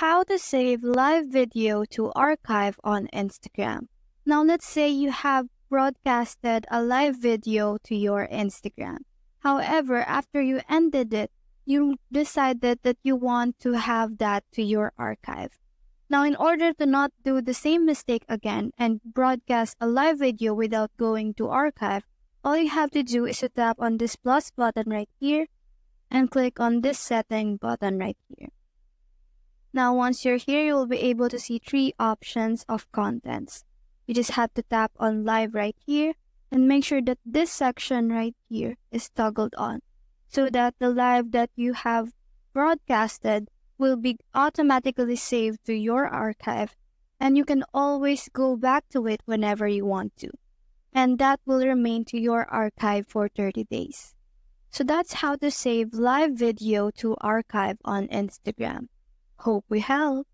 how to save live video to archive on Instagram. Now let's say you have broadcasted a live video to your Instagram. However, after you ended it, you decided that you want to have that to your archive. Now, in order to not do the same mistake again and broadcast a live video without going to archive, all you have to do is to tap on this plus button right here and click on this setting button right here. Now, once you're here, you'll be able to see 3 options of contents. You just have to tap on live right here and make sure that this section right here is toggled on so that the live that you have broadcasted will be automatically saved to your archive and you can always go back to it whenever you want to. And that will remain to your archive for 30 days. So that's how to save live video to archive on Instagram. Hope we help.